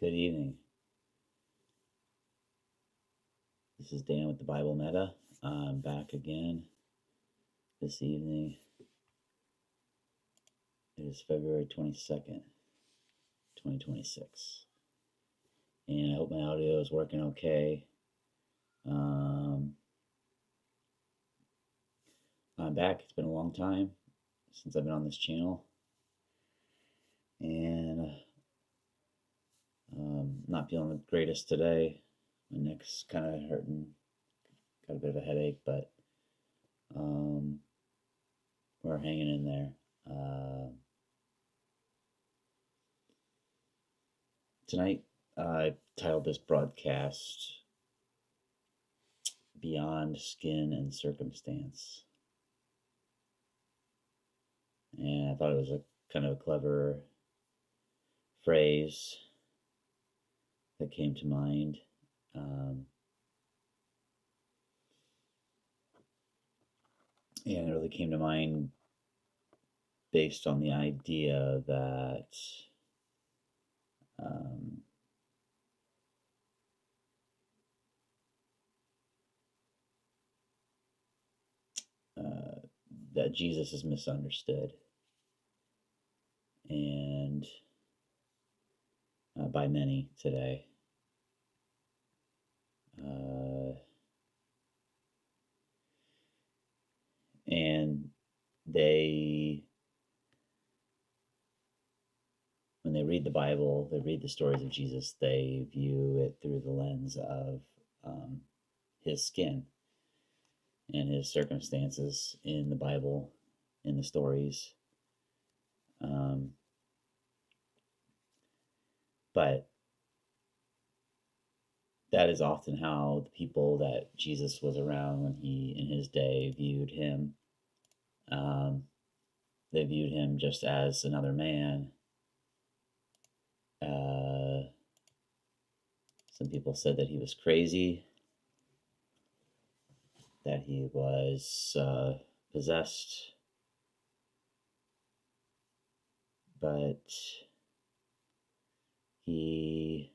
Good evening. This is Dan with the Bible Meta. I'm back again this evening. It is February 22nd, 2026. And I hope my audio is working okay. I'm back. It's been a long time since I've been on this channel. And not feeling the greatest today. My neck's kind of hurting. Got a bit of a headache, but we're hanging in there. Tonight, I titled this broadcast Beyond Skin and Circumstance. And I thought it was a kind of a clever phrase that came to mind. And it really came to mind based on the idea that that Jesus is misunderstood, and by many today. And when they read the Bible, they read the stories of Jesus, they view it through the lens of his skin and his circumstances in the Bible, in the stories. But that is often how the people that Jesus was around when he, in his day, viewed him. They viewed him just as another man. Some people said that he was crazy, that he was possessed, but he,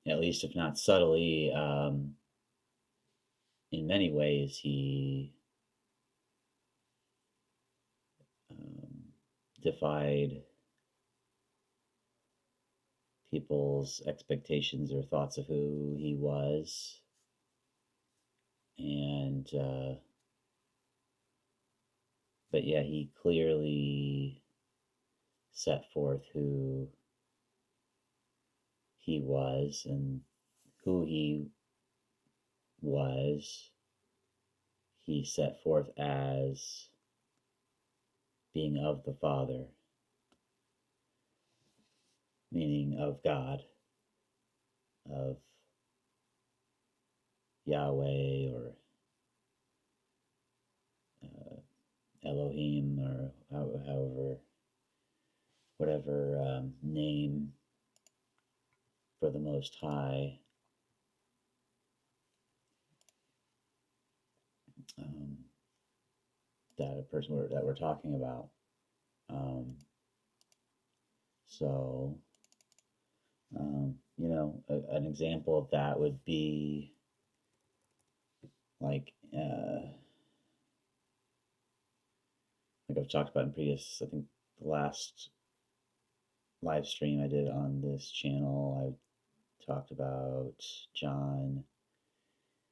at least if not subtly, in many ways, he defied people's expectations or thoughts of who he was. And but yeah, he clearly set forth who he was, and who he was, he set forth as being of the Father, meaning of God, of Yahweh or Elohim, or however, whatever name for the Most High that a person that we're talking about. An example of that would be like I've talked about in previous, I think the last live stream I did on this channel, I talked about John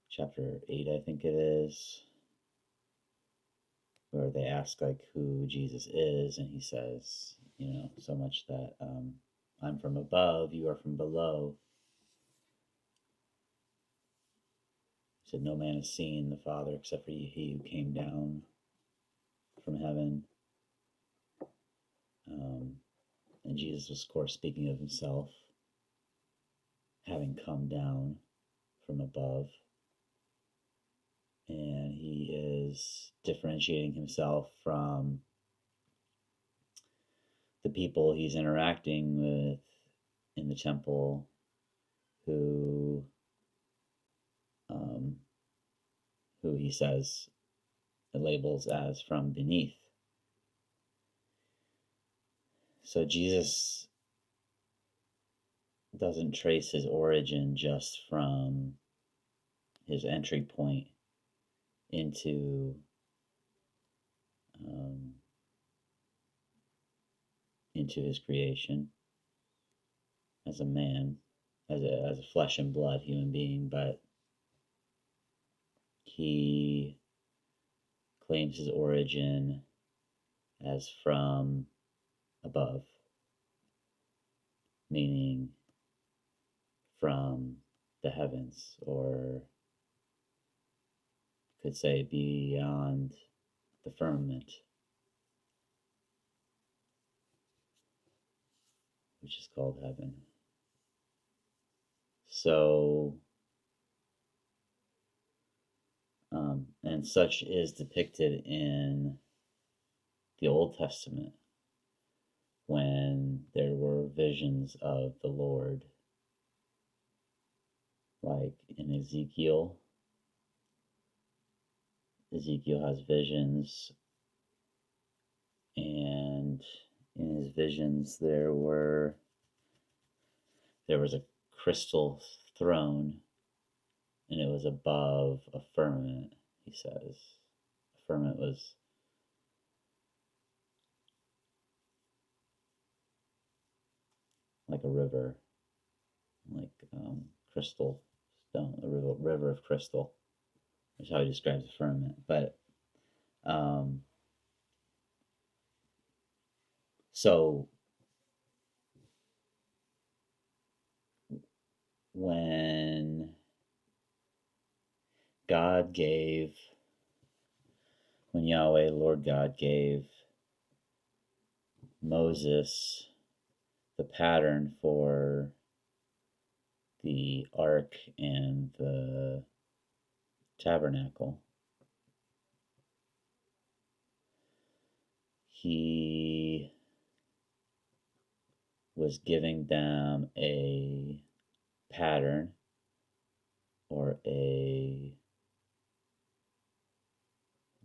chapter 8, I think it is, where they ask like who Jesus is, and he says, so much that I'm from above, you are from below. He said, no man has seen the Father except for he who came down from heaven. And Jesus was, of course, speaking of himself having come down from above. And he is differentiating himself from the people he's interacting with in the temple, who he says labels as from beneath. So Jesus doesn't trace his origin just from his entry point into um, into his creation as a man, as a flesh and blood human being, but he claims his origin as from above, meaning from the heavens, or could say beyond the firmament, which is called heaven. So, and such is depicted in the Old Testament when there were visions of the Lord, like in Ezekiel. Ezekiel has visions, and in his visions there was a crystal throne, and it was above a firmament. He says the firmament was like a river, like crystal stone, a river of crystal. That's how he describes the firmament. But um, so when God gave, when Yahweh, Lord God, gave Moses the pattern for the ark and the tabernacle, he was giving them a pattern, or a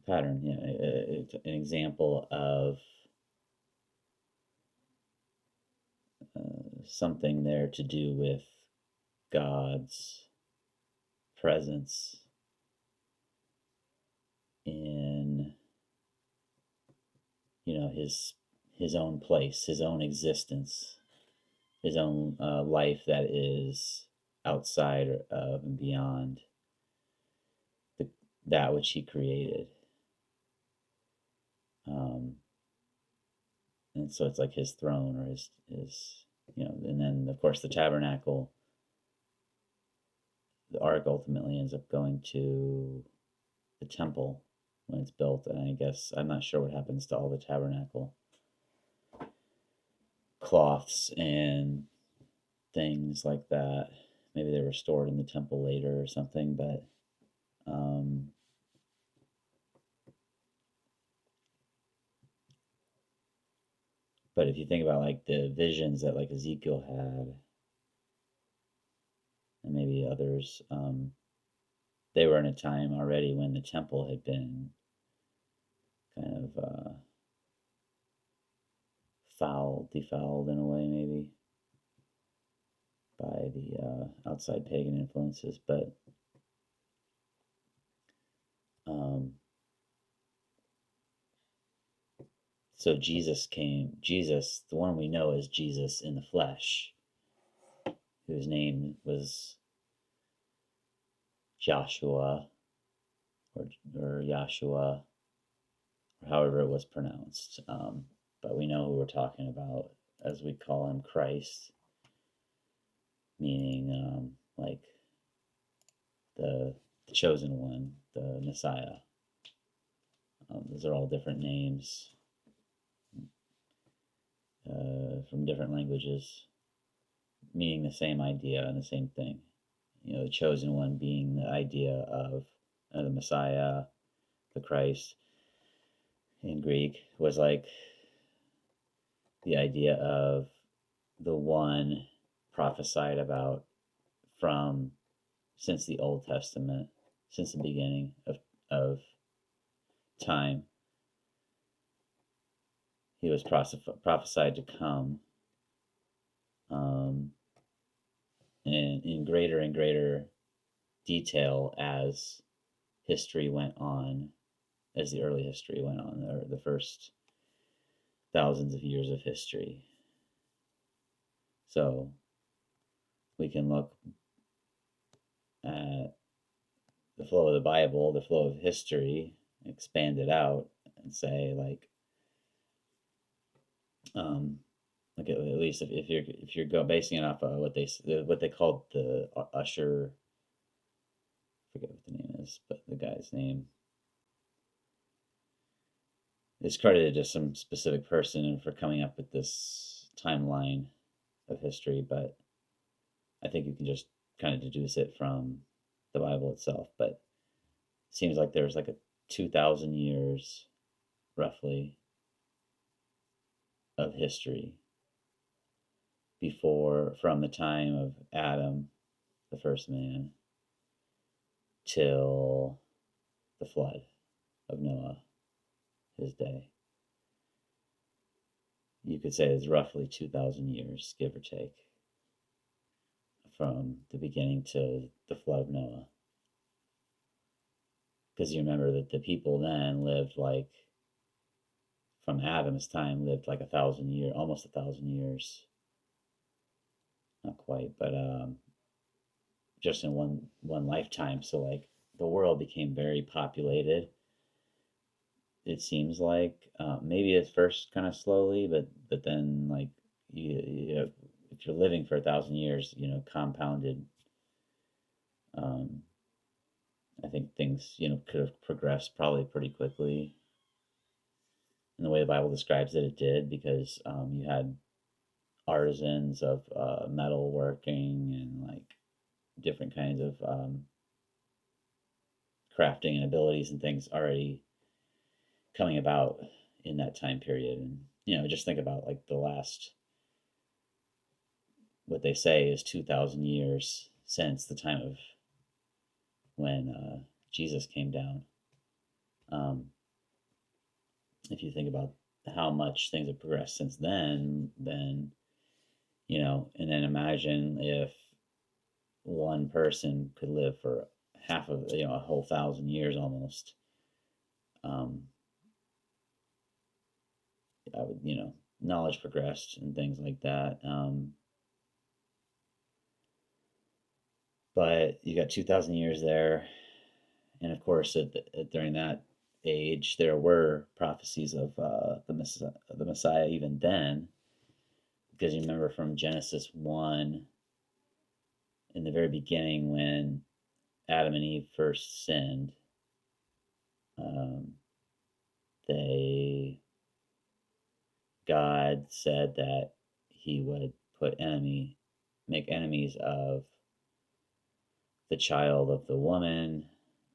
pattern, an example of something there to do with God's presence in, his own place, his own existence, his own life that is outside of and beyond the, that which he created. Um, and so it's like his throne, or his and then of course the tabernacle, the ark ultimately ends up going to the temple when it's built. And I guess I'm not sure what happens to all the tabernacle cloths and things like that. Maybe they were stored in the temple later or something, um, but if you think about like the visions that like Ezekiel had, and maybe others, they were in a time already when the temple had been kind of defiled in a way, maybe by the outside pagan influences. But um, so Jesus, the one we know as Jesus in the flesh, whose name was Joshua, or Yahshua, or however it was pronounced. But we know who we're talking about as we call him Christ, meaning like the chosen one, the Messiah. Those are all different names from different languages, meaning the same idea and the same thing. The chosen one being the idea of the Messiah, the Christ in Greek, was like the idea of the one prophesied about from since the Old Testament, since the beginning of time. he was prophesied to come, um, and in greater and greater detail as history went on, as the early history went on, or the first thousands of years of history. So we can look at the flow of the Bible, the flow of history, expand it out, and say um, at least if you're basing it off of what they called the Usher, I forget what the name is, but the guy's name is credited to some specific person for coming up with this timeline of history, but I think you can just kind of deduce it from the Bible itself. But it seems like there's like a 2,000 years roughly of history from the time of Adam, the first man, till the flood of Noah, his day. You could say it's roughly 2,000 years, give or take, from the beginning to the flood of Noah. Because you remember that the people then lived from Adam's time, lived like 1,000 years, almost 1,000 years. Not quite, but just in one lifetime. So the world became very populated. It seems like maybe at first kind of slowly, but then you if you're living for 1,000 years, compounded. Um, I think things could have progressed probably pretty quickly in the way the Bible describes it did, because you had artisans of metal working and different kinds of crafting and abilities and things already coming about in that time period. And just think about the last, what they say is 2,000 years since the time of when Jesus came down. If you think about how much things have progressed since then and then imagine if one person could live for half of a whole 1,000 years almost. I would knowledge progressed and things like that. But you got 2,000 years there, and of course during that age there were prophecies of the Messiah even then, because you remember from Genesis 1, in the very beginning when Adam and Eve first sinned, um, God said that he would make enemies of the child of the woman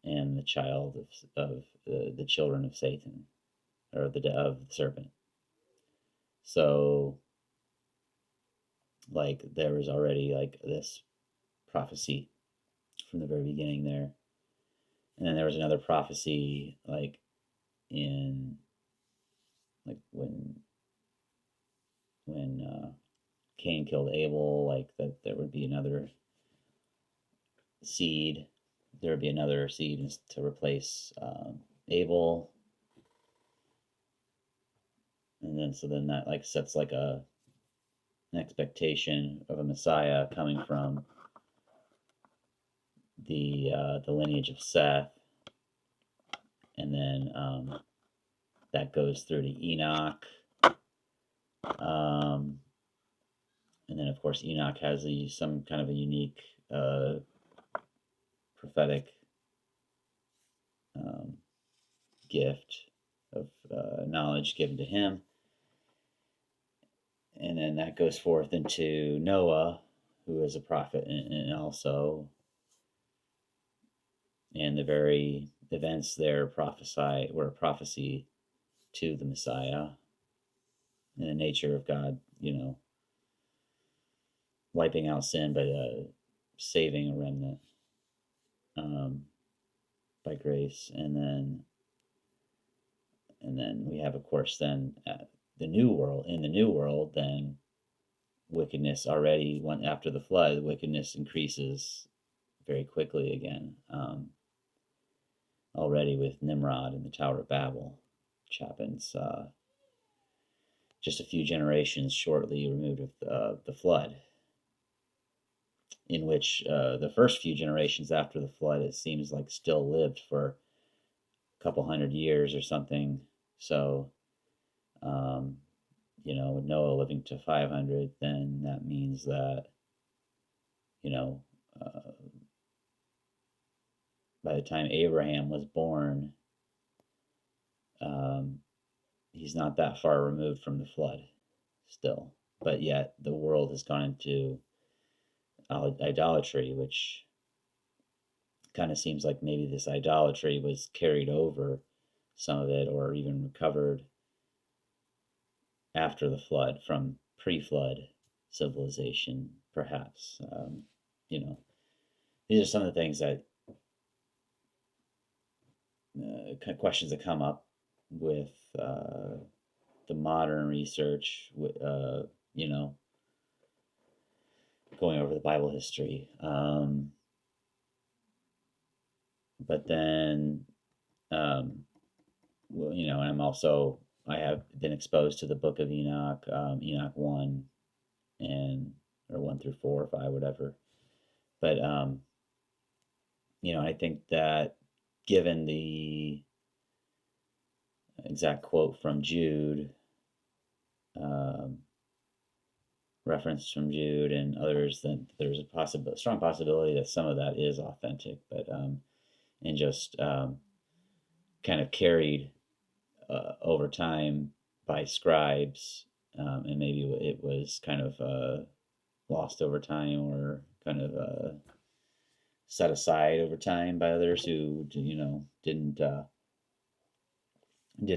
and the child of the children of Satan, or of the serpent. So there was already this prophecy from the very beginning there. And then there was another prophecy in when Cain killed Abel, that there would be another seed. There would be another seed to replace Abel, and then that sets an expectation of a Messiah coming from the lineage of Seth, and then that goes through to Enoch, and then of course Enoch has some kind of a unique prophetic gift of knowledge given to him. And then that goes forth into Noah, who is a prophet, and also, and the very events there were a prophecy to the Messiah and the nature of God, wiping out sin, but saving a remnant by grace. And then we have, of course, then the new world, in the new world, then wickedness already went after the flood. Wickedness increases very quickly again. Already with Nimrod and the Tower of Babel, which happens just a few generations shortly removed of the flood, in which the first few generations after the flood, it seems like still lived for a couple hundred years or something. So, with Noah living to 500, then that means that, you know, uh, by the time Abraham was born, um, he's not that far removed from the flood still. But yet the world has gone into idolatry, which kind of seems like maybe this idolatry was carried over, some of it, or even recovered after the flood from pre-flood civilization, perhaps. These are some of the things that kind of questions that come up with the modern research, you know, going over the Bible history. But then, and I have been exposed to the Book of Enoch, Enoch 1 or 1 through 4 or 5, whatever. But, I think that given the exact quote from Jude, um, reference from Jude and others, that there's a strong possibility that some of that is authentic, but and just kind of carried over time by scribes, and maybe it was kind of lost over time, or kind of set aside over time by others who didn't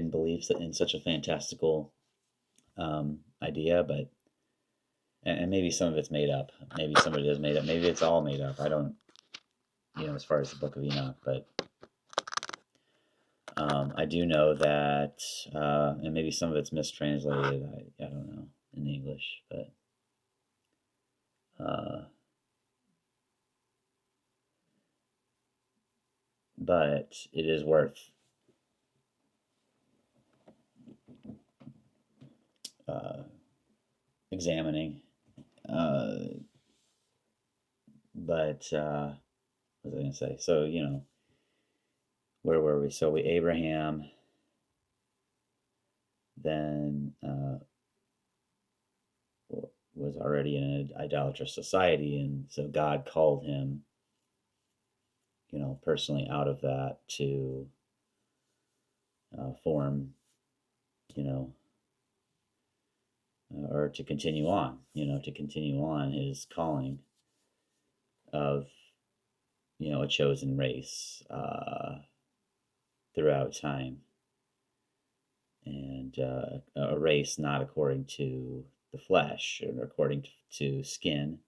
believe in such a fantastical idea, but and maybe some of it's made up. Maybe some of it is made up. Maybe it's all made up. I don't, as far as the Book of Enoch, but I do know that, and maybe some of it's mistranslated. I don't know in English, but it is worth uh, examining. But what was I going to say? So where were we? So Abraham then was already in an idolatrous society, and so God called him, personally out of that to form, you know, or to continue on, his calling of, a chosen race throughout time, and a race not according to the flesh or according to skin,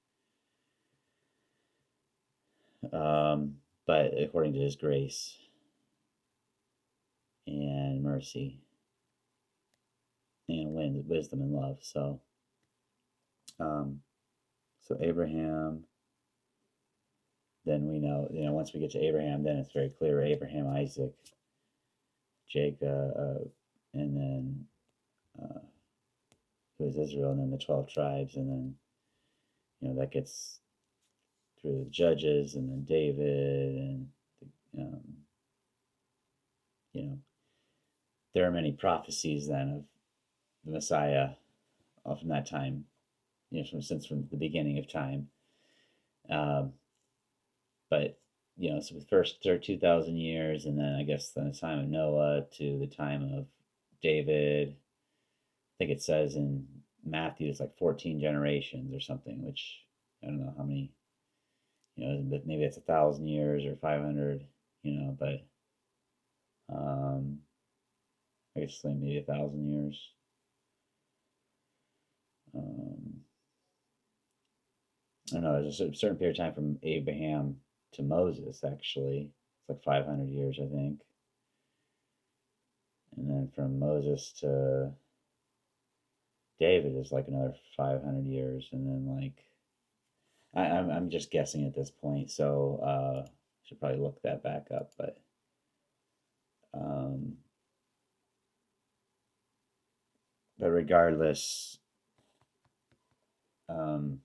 but according to his grace and mercy and wisdom and love. So, so Abraham. Then we know, once we get to Abraham, then it's very clear: Abraham, Isaac, Jacob, and then who is Israel, and then the 12 tribes, and then that gets through the Judges, and then David, and um, you know there are many prophecies then of the Messiah from that time, from the beginning of time. But so the first 2,000 years, and then I guess from the time of Noah to the time of David. I think it says in Matthew it's like 14 generations or something, which I don't know how many, but maybe it's 1,000 years or 500, but I guess maybe 1,000 years. I don't know. There's a certain period of time from Abraham to Moses. Actually, it's like 500 years, I think. And then from Moses to David is like another 500 years, and then like I'm just guessing at this point, so should probably look that back up, um, but regardless, um,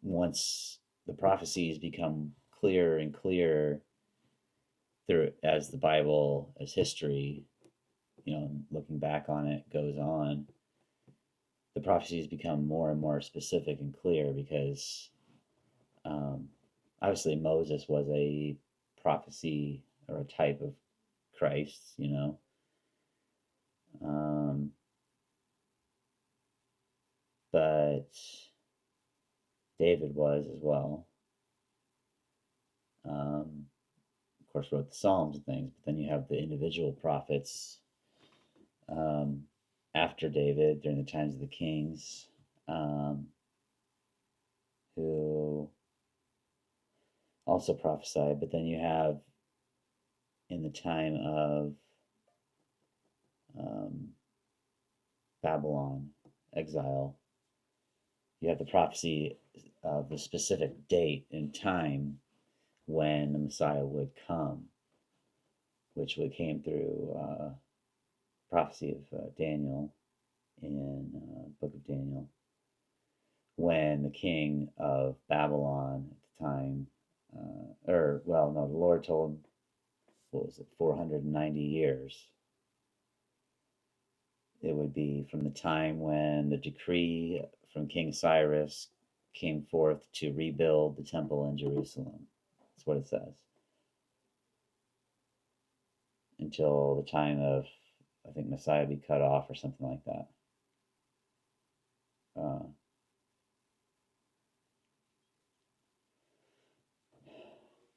once the prophecies become clearer and clearer through as the Bible, as history, looking back on it goes on, the prophecies become more and more specific and clear because um, obviously Moses was a prophecy or a type of Christ. Um, but David was as well. Of course, wrote the Psalms and things, but then you have the individual prophets um, after David during the times of the kings, um, who also prophesied. But then you have in the time of um, Babylon exile, you have the prophecy of the specific date and time when the Messiah would come, which would came through prophecy of Daniel in Book of Daniel, when the king of Babylon at the time, or well, no, the Lord told him, what was it, 490 years. It would be from the time when the decree from King Cyrus came forth to rebuild the temple in Jerusalem. That's what it says. Until the time of, I think, Messiah be cut off or something like that. Uh,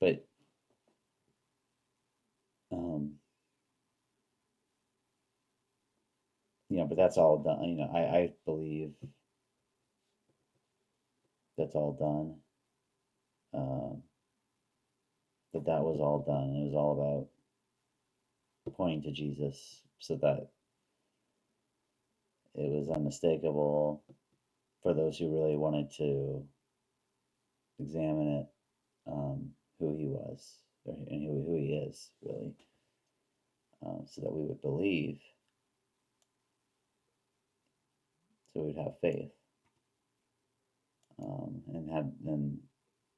but um, but that's all done. I believe that's all done. Um, that was all done. It was all about pointing to Jesus, so that it was unmistakable for those who really wanted to examine it, who he was and who he is, really, so that we would believe, so we'd have faith, and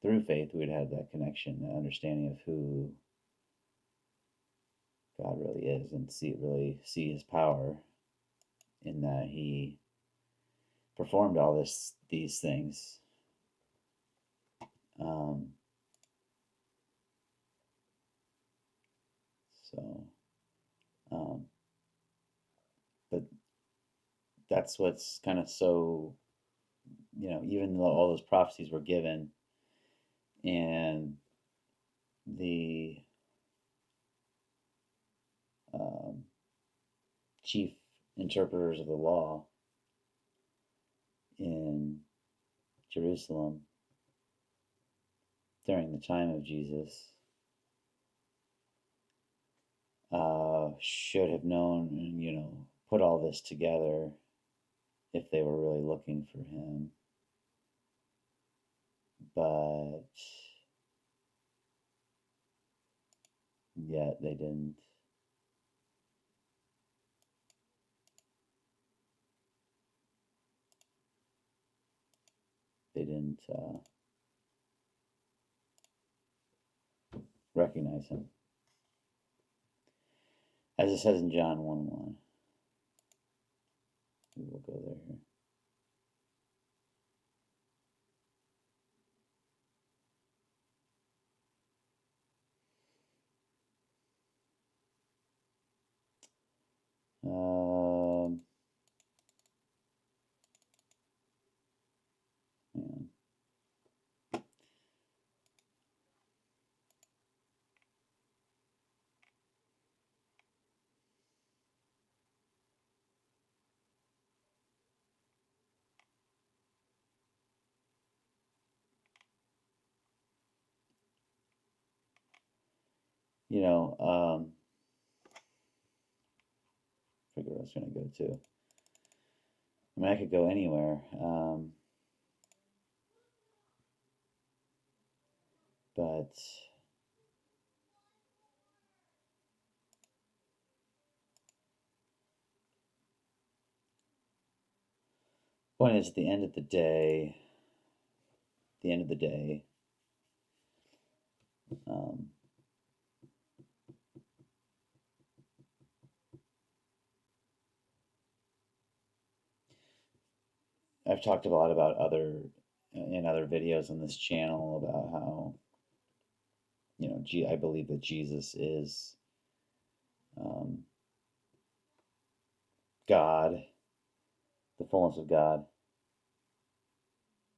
through faith we'd have that connection, that understanding of who God really is, and see his power in that he performed all these things. Um, so, um, but that's what's kind of so, even though all those prophecies were given and the um, chief interpreters of the law in Jerusalem during the time of Jesus should have known and, put all this together if they were really looking for him. But yet they didn't. They didn't recognize him. As it says in John 1:1. We will go there here. Um, man. You know, forget what I was going to go to. I mean, I could go anywhere, but point is, at the end of the day, um, I've talked a lot about in other videos on this channel about how, I believe that Jesus is um, God, the fullness of God,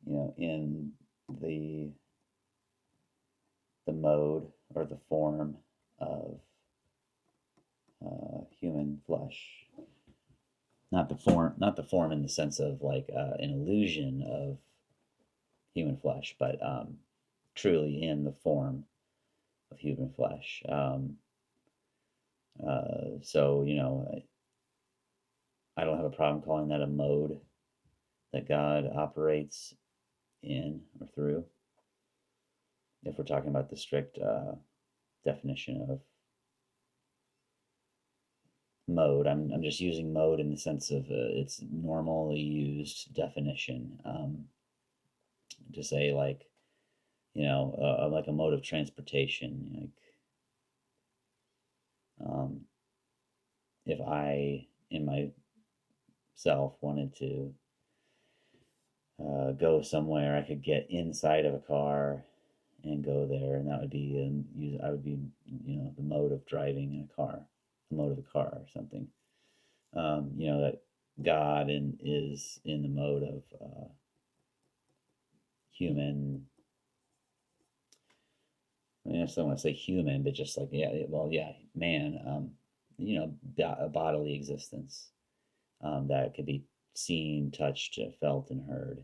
in the the mode or the form of human flesh. Not the form in the sense of like an illusion of human flesh, but truly in the form of human flesh. So I don't have a problem calling that a mode that God operates in or through. If we're talking about the strict definition of mode, I'm just using mode in the sense of its normally used definition, to say like, like a mode of transportation. Like, if I in myself wanted to go somewhere, I could get inside of a car and go there, and that would be I would be the mode of driving in a car, the mode of a car or something. That God is in the mode of human. I mean, I still want to say human, but just like yeah, man. A bodily existence that could be seen, touched, felt, and heard,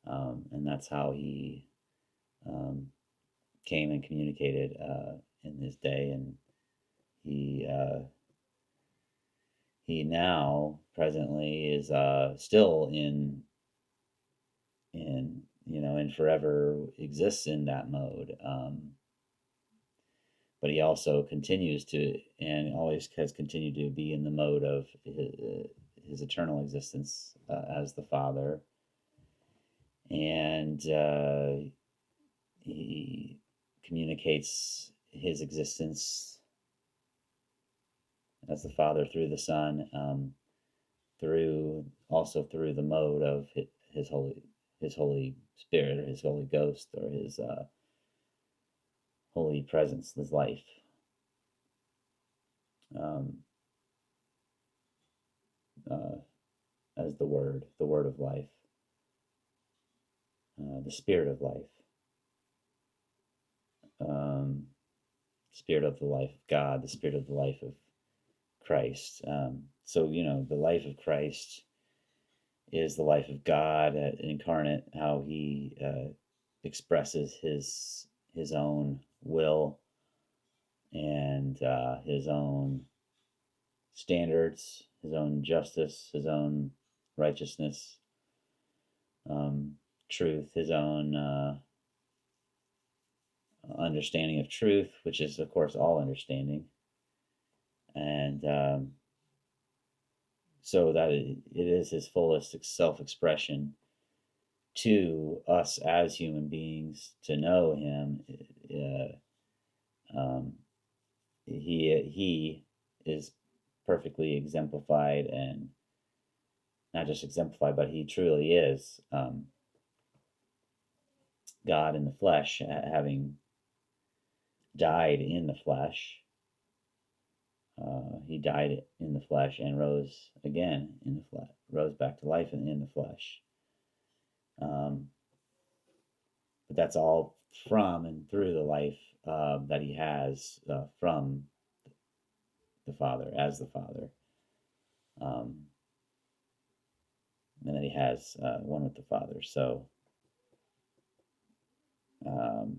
and that's how he um, came and communicated in his day, and he he now presently is still and forever exists in that mode. But he also continues to and always has continued to be in the mode of his eternal existence as the Father, and he communicates his existence as the Father through the Son, through the mode of his Holy Spirit, or his Holy Ghost, or his Holy Presence, his life, um, uh, as the Word of life, the Spirit of life, um, Spirit of the life of God, the Spirit of the life of Christ. So the life of Christ is the life of God incarnate, how he expresses his own will and his own standards, his own justice, his own righteousness, um, truth, his own understanding of truth, which is, of course, all understanding. And so that it is his fullest self expression to us as human beings to know him. Um, he is perfectly exemplified, and not just exemplified, but he truly is God in the flesh, having died in the flesh. He died in the flesh and rose again in the flesh, rose back to life in the flesh. Um, but that's all from and through the life that he has from the Father, as the Father, um, and that he has one with the Father. So, um,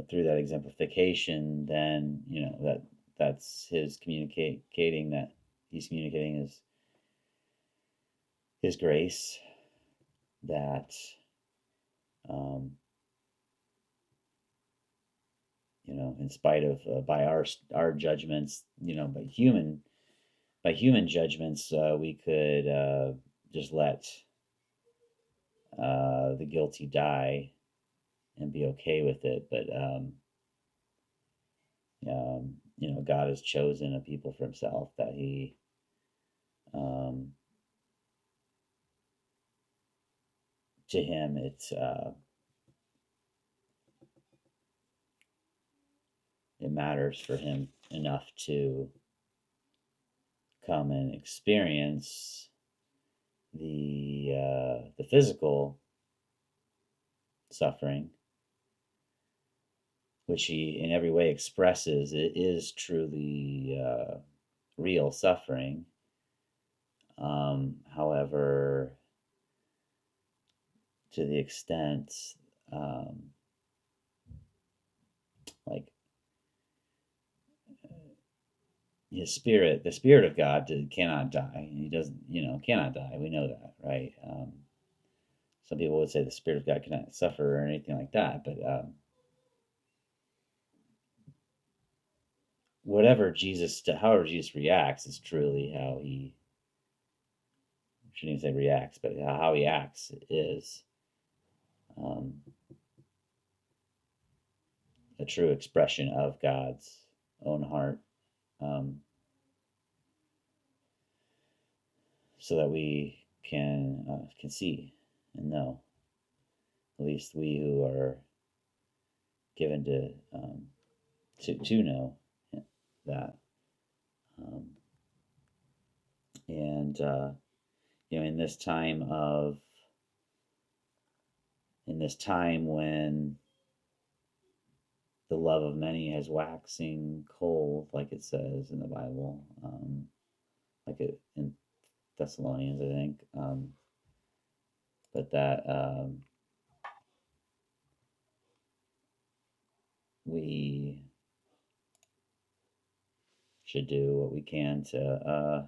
through that exemplification, then that's his communicating that he's communicating his His grace that, um, in spite of by our judgments, by human judgments, we could just let the guilty die and be okay with it. But God has chosen a people for Himself that um, to Him, it matters for Him enough to come and experience the physical suffering, which He in every way expresses. It is truly real suffering. However, to the extent, um, like His spirit, the Spirit of God, cannot die. He doesn't, cannot die. We know that, right? Some people would say the Spirit of God cannot suffer or anything like that, but however Jesus reacts is truly how He, I shouldn't even say reacts, but how He acts is um, a true expression of God's own heart, um, so that we can see and know. At least we who are given to know that, um, and in this time when the love of many has waxing cold, like it says in the Bible, like it in Thessalonians, I think, but that we should do what we can to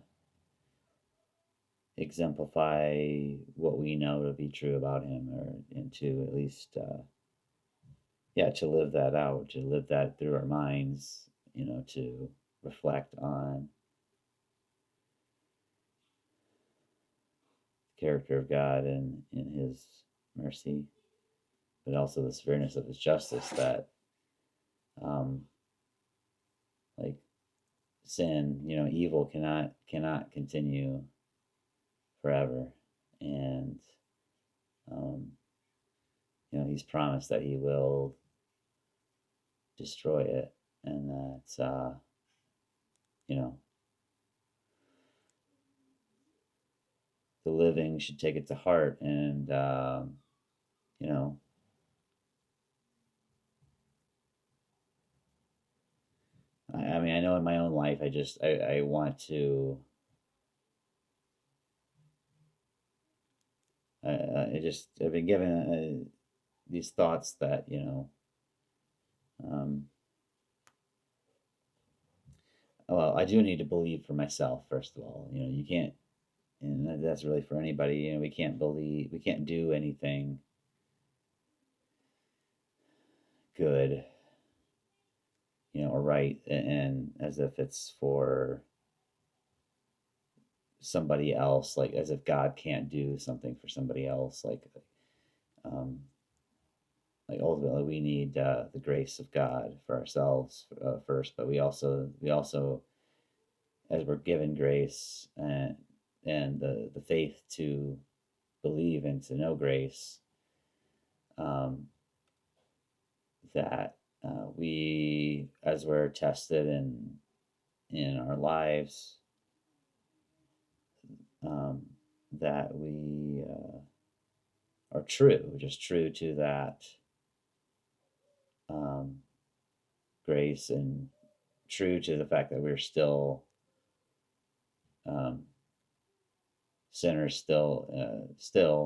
exemplify what we know to be true about Him, and to at least, to live that out, to live that through our minds, to reflect on the character of God and in His mercy, but also the severeness of His justice, that, um, like sin, evil cannot continue forever, and um, He's promised that He will destroy it, and that, you know the living should take it to heart, and you know I mean, I know in my own life, I want to, I've been given these thoughts that, um, well, I do need to believe for myself, first of all. You can't, and that's really for anybody. We can't do anything good, or right, and as if it's for somebody else, like as if God can't do something for somebody else, um, ultimately we need the grace of God for ourselves first, but we also, as we're given grace and the faith to believe and to know grace, um, that we, as we're tested in our lives, um, that we are just true to that um, grace, and true to the fact that we're still um, sinners, still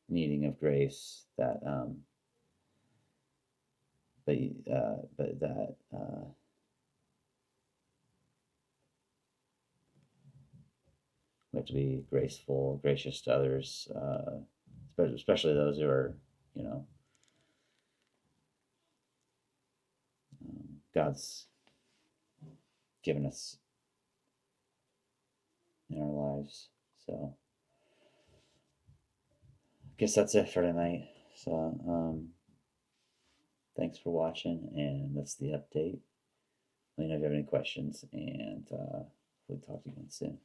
needing of grace. That but that We have to be graceful, gracious to others, especially those who are, you know, God's given us in our lives. So I guess that's it for tonight. So thanks for watching, and that's the update. Let me know if you have any questions, and we'll talk to you again soon.